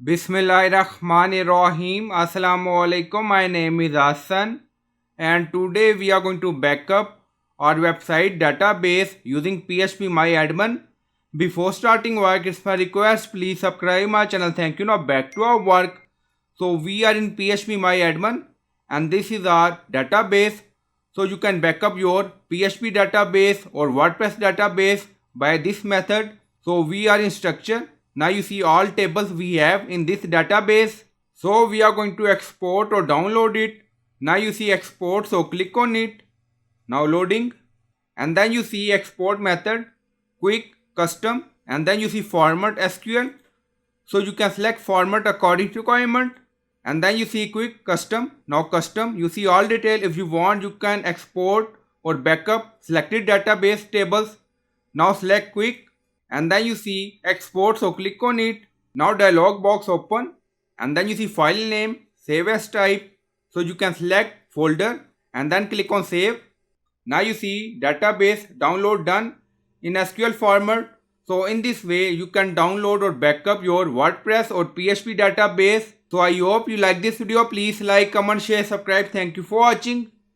Bismillahirrahmanirrahim. Assalamu alaikum. My name is Hassan and today we are going to backup our website database using phpMyAdmin. Before starting work, it's my request, please subscribe my channel. Thank you. Now back to our work. So we are in phpMyAdmin and this is our database. So you can backup your PHP database or WordPress database by this method. So we are in structure. Now you see all tables we have in this database. So we are going to export or download it. Now you see export, so click on it. Now loading. And then you see export method, quick, custom, and then you see format SQL. So you can select format according to requirement. And then you see quick, custom. Now custom, you see all detail. If you want, you can export or backup selected database tables. Now select quick. And then you see export, so click on it. Now dialog box open and then you see file name, save as type. So you can select folder and then click on save. Now you see database download done in SQL format. So in this way you can download or backup your WordPress or PHP database. So I hope you like this video. Please like, comment, share, subscribe. Thank you for watching.